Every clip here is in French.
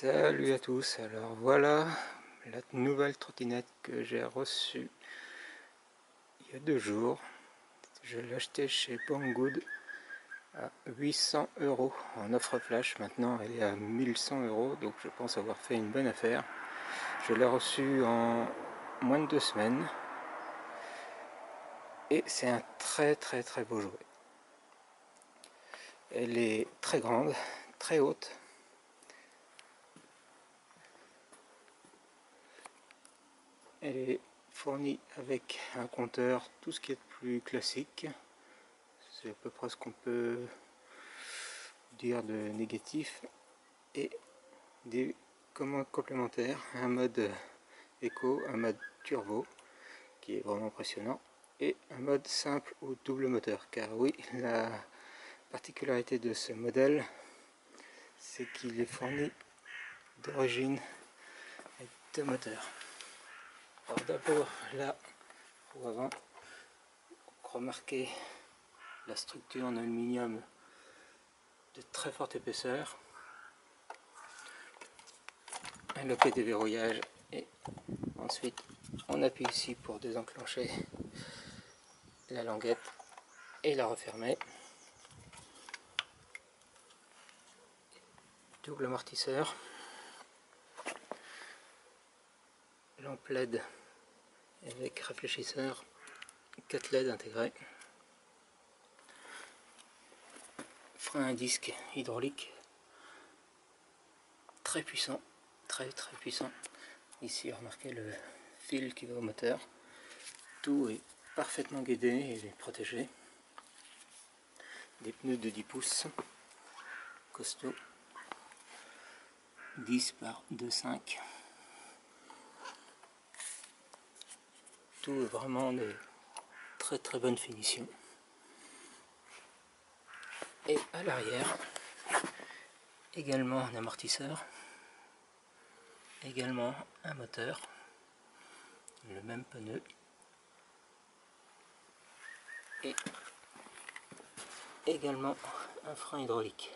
Salut à tous, alors voilà la nouvelle trottinette que j'ai reçue il y a 2 jours. Je l'ai achetée chez Banggood à 800 € en offre flash. Maintenant elle est à 1100 €, donc je pense avoir fait une bonne affaire. Je l'ai reçue en moins de 2 semaines et c'est un très beau jouet. Elle est très grande, très haute. Elle est fournie avec un compteur, tout ce qui est de plus classique. C'est à peu près ce qu'on peut dire de négatif, et des commandes complémentaires, un mode éco, un mode turbo qui est vraiment impressionnant, et un mode simple ou double moteur, car oui, la particularité de ce modèle, c'est qu'il est fourni d'origine avec 2 moteurs. Alors d'abord la roue avant, remarquez la structure en aluminium de très forte épaisseur, un loquet de verrouillage, et ensuite on appuie ici pour désenclencher la languette et la refermer. Double amortisseur, lampe LED avec réfléchisseur, 4 LED intégrés, frein à disque hydraulique très puissant, très puissant. Ici remarquez le fil qui va au moteur, tout est parfaitement guidé et protégé. Des pneus de 10 pouces costaud, 10 par 2,5. Tout est vraiment de très bonne finition. Et à l'arrière, également un amortisseur, également un moteur, le même pneu, et également un frein hydraulique.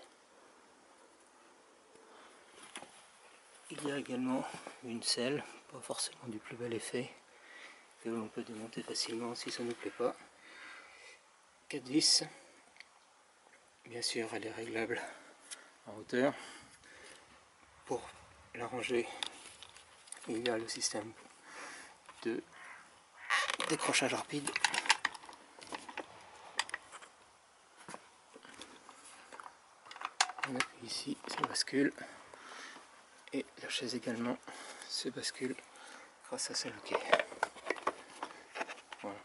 Il y a également une selle, pas forcément du plus bel effet, que l'on peut démonter facilement si ça ne nous plaît pas. 4 vis, bien sûr elle est réglable en hauteur. Pour la ranger, il y a le système de décrochage rapide. On appuie ici, ça bascule, et la chaise également se bascule grâce à ce loquet. Voilà.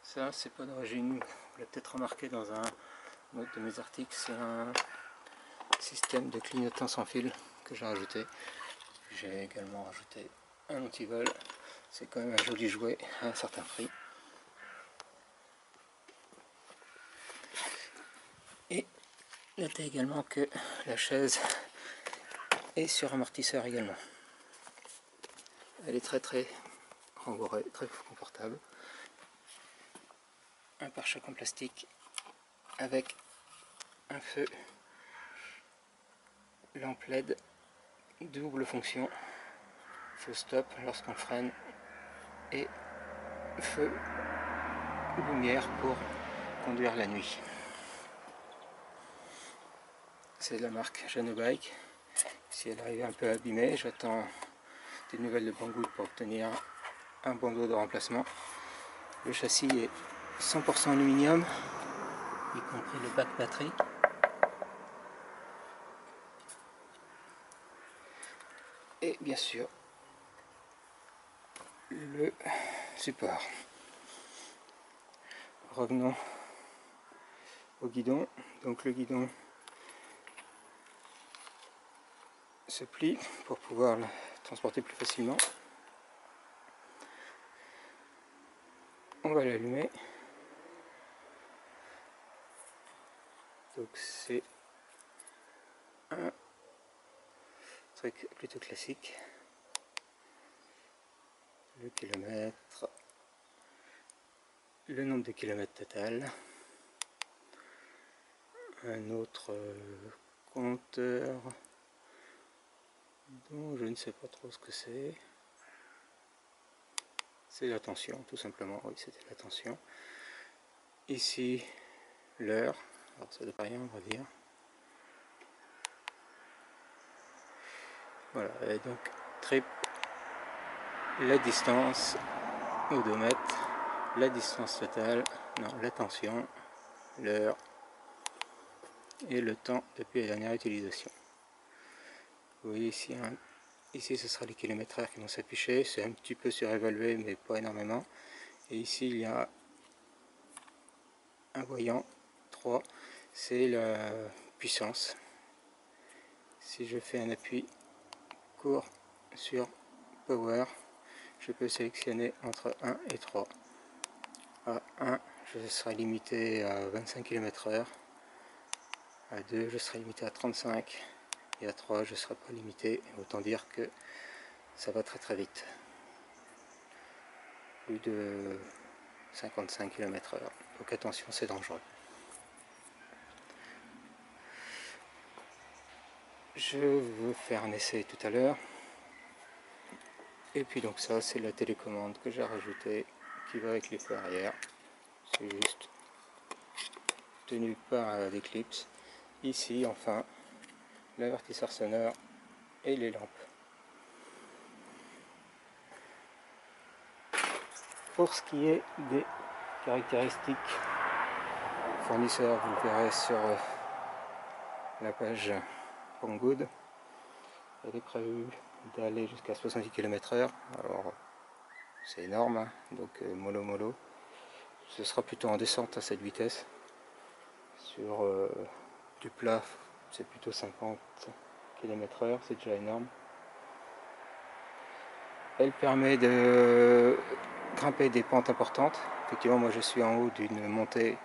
Ça, c'est pas d'origine, vous l'avez peut-être remarqué dans un autre de mes articles, c'est un système de clignotant sans fil que j'ai rajouté. J'ai également rajouté un antivol, c'est quand même un joli jouet à un certain prix. Et notez également que la chaise est sur amortisseur également. Elle est très rembourrée, très confortable. Un pare-choc en plastique avec un feu, lampe LED, double fonction, feu stop lorsqu'on freine, et feu lumière pour conduire la nuit. C'est de la marque Janobike. Si elle arrive un peu abîmée, j'attends des nouvelles de Banggood pour obtenir un bandeau de remplacement. Le châssis est 100% aluminium, y compris le bac batterie. Et bien sûr, le support. Revenons au guidon. Donc le guidon se plie pour pouvoir le transporter plus facilement. On va l'allumer. Donc c'est un truc plutôt classique. Le kilomètre, le nombre de kilomètres total, un autre compteur dont je ne sais pas trop ce que c'est. C'est la tension, tout simplement. Oui, c'était la tension. Ici, l'heure. Alors, ça ne doit rien, on va dire. Voilà, et donc, trip, la distance, odomètre, la distance totale, non, la tension, l'heure et le temps depuis la dernière utilisation. Vous voyez ici, ici ce sera les kilomètres heure qui vont s'afficher, c'est un petit peu surévalué mais pas énormément. Et ici il y a un voyant 3, c'est la puissance. Si je fais un appui court sur Power, je peux sélectionner entre 1 et 3. À 1, je serai limité à 25 km/h. À 2, je serai limité à 35. Et à 3, je ne serai pas limité. Autant dire que ça va très très vite. Plus de 55 km/h. Donc attention, c'est dangereux. Je veux faire un essai tout à l'heure. Et puis donc ça, c'est la télécommande que j'ai rajoutée qui va avec les feux arrière. C'est juste tenu par l'Eclipse. Ici, enfin, l'avertisseur sonore et les lampes. Pour ce qui est des caractéristiques fournisseurs, vous le verrez sur la page Banggood. Elle est prévue d'aller jusqu'à 70 km/h. Alors c'est énorme, hein. Donc mollo. Ce sera plutôt en descente à cette vitesse. Sur du plat, c'est plutôt 50 km/h, c'est déjà énorme. Elle permet de grimper des pentes importantes. Effectivement, moi je suis en haut d'une montée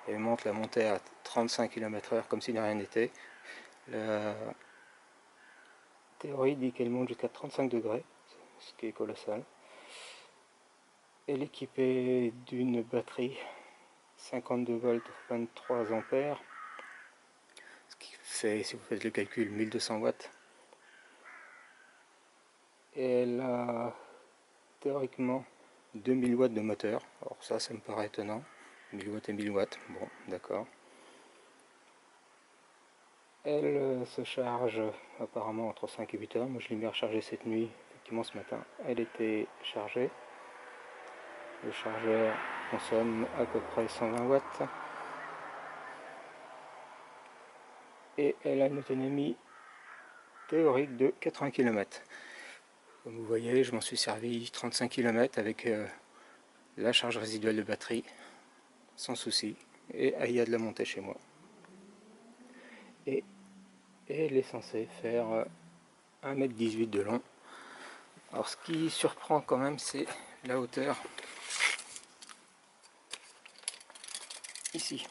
et monte la montée à 35 km/h comme si de rien n'était. La théorie dit qu'elle monte jusqu'à 35 degrés, ce qui est colossal. Elle est équipée d'une batterie 52 volts 23 ampères, ce qui fait, si vous faites le calcul, 1200 watts. Et elle a théoriquement 2000 watts de moteur. Alors ça me paraît étonnant. 1000 watts et 1000 watts, bon, d'accord. Elle se charge apparemment entre 5 et 8 heures. Moi je l'ai mis à recharger cette nuit. Effectivement ce matin elle était chargée. Le chargeur consomme à peu près 120 watts. Et elle a une autonomie théorique de 80 km. Comme vous voyez, je m'en suis servi 35 km avec la charge résiduelle de batterie, sans souci. Et il y a de la montée chez moi. Et elle est censée faire 1,18 m de long. Alors ce qui surprend quand même, c'est la hauteur. Ici,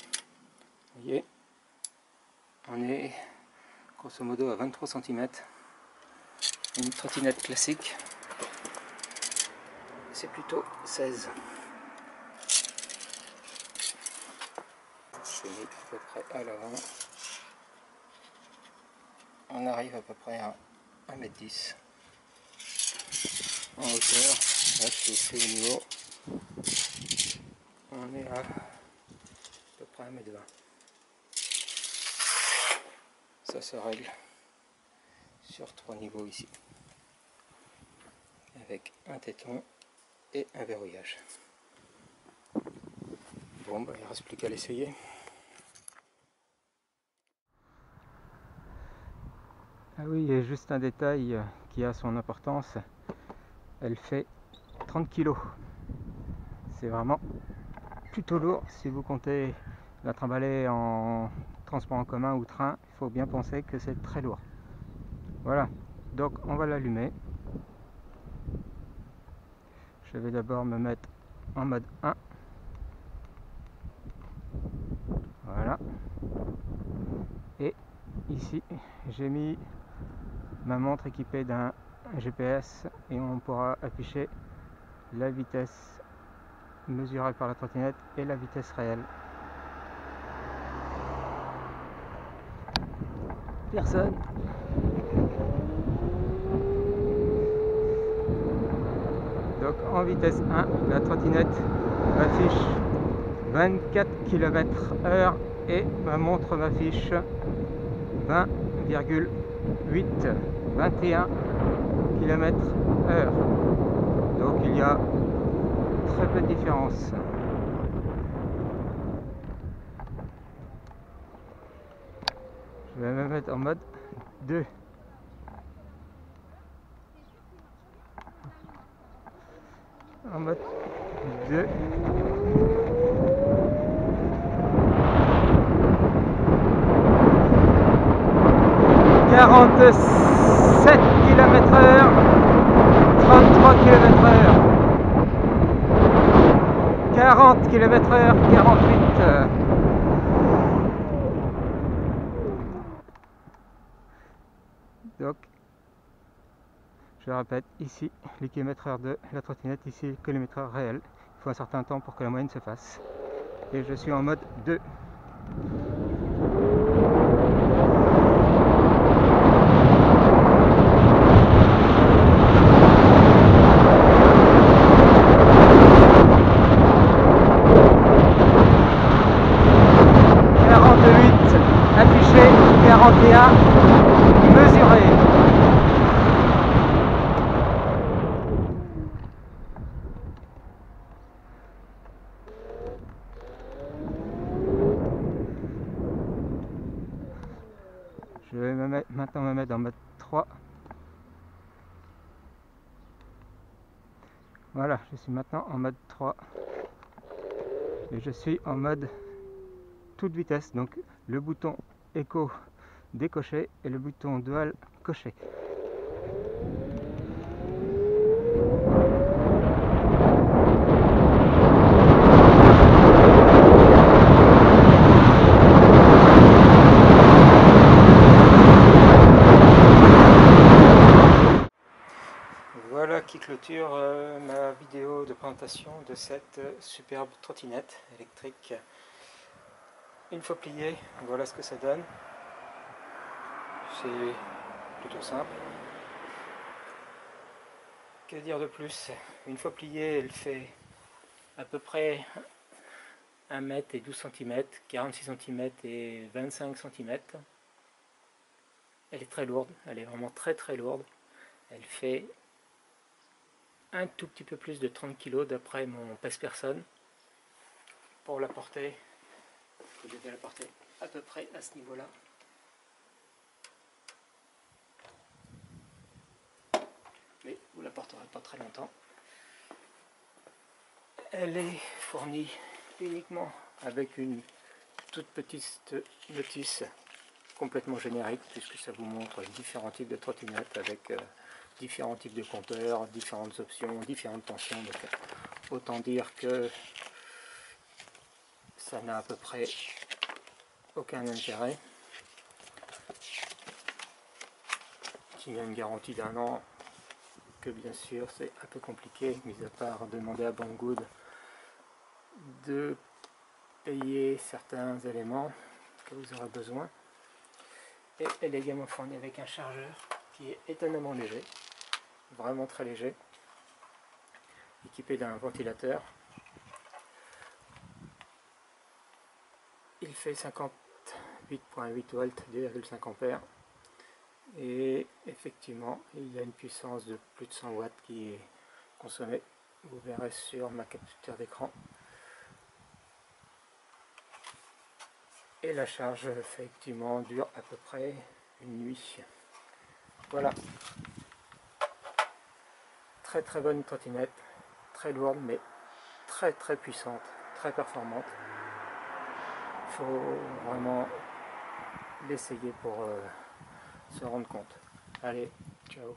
vous voyez, on est grosso modo à 23 cm. Une trottinette classique, c'est plutôt 16. Je mets à peu près à l'avant. On arrive à peu près à 1,10 m en hauteur. Là je suis aussi au niveau. On est à peu près 1,20 m. Ça se règle sur 3 niveaux ici, avec un téton et un verrouillage. Bon, bah, il ne reste plus qu'à l'essayer. Ah oui, il y a juste un détail qui a son importance. Elle fait 30 kg. C'est vraiment plutôt lourd. Si vous comptez la trimballer en transport en commun ou train, il faut bien penser que c'est très lourd. Voilà, donc on va l'allumer. Je vais d'abord me mettre en mode 1. Voilà. Et ici, j'ai mis ma montre équipée d'un GPS et on pourra afficher la vitesse mesurée par la trottinette et la vitesse réelle. personne. Donc en vitesse 1, la trottinette affiche 24 km/h et ma montre m'affiche 20,8, 21 km/h. Donc il y a très peu de différence. Je vais me mettre en mode 2. En mode 2. « 47 km/h, 33 km/h, 40 km/h, 48. Donc, je répète, ici les km/h de la trottinette, ici le km/h réel. Il faut un certain temps pour que la moyenne se fasse. Et je suis en mode 2. Affiché, 41 mesuré. Je vais maintenant me mettre en mode 3. Voilà, je suis maintenant en mode 3. Et je suis en mode toute vitesse, donc le bouton écho décoché et le bouton dual coché. Voilà qui clôture ma vidéo de présentation de cette superbe trottinette électrique. Une fois pliée, voilà ce que ça donne. C'est plutôt simple. Que dire de plus? Une fois pliée, elle fait à peu près 1 mètre et 12 cm, 46 cm et 25 cm. Elle est très lourde, elle est vraiment très lourde. Elle fait un tout petit peu plus de 30 kg d'après mon pèse-personne. Pour la porter, je vais la porter à peu près à ce niveau-là. Mais vous la porterez pas très longtemps. Elle est fournie uniquement avec une toute petite notice complètement générique, puisque ça vous montre différents types de trottinettes avec différents types de compteurs, différentes options, différentes tensions. Donc, autant dire que ça n'a à peu près aucun intérêt. Il y a une garantie d'1 an, que bien sûr c'est un peu compliqué, mis à part demander à Banggood de payer certains éléments que vous aurez besoin. Et elle est également fournie avec un chargeur qui est étonnamment léger, vraiment très léger, équipé d'un ventilateur. Il fait 58,8 volts, 2,5 ampères. Et effectivement, il y a une puissance de plus de 100 watts qui est consommée. Vous verrez sur ma capture d'écran. Et la charge effectivement dure à peu près une nuit. Voilà. Très bonne trottinette, très lourde mais très puissante, très performante. Il faut vraiment l'essayer pour se rendre compte. Allez, ciao.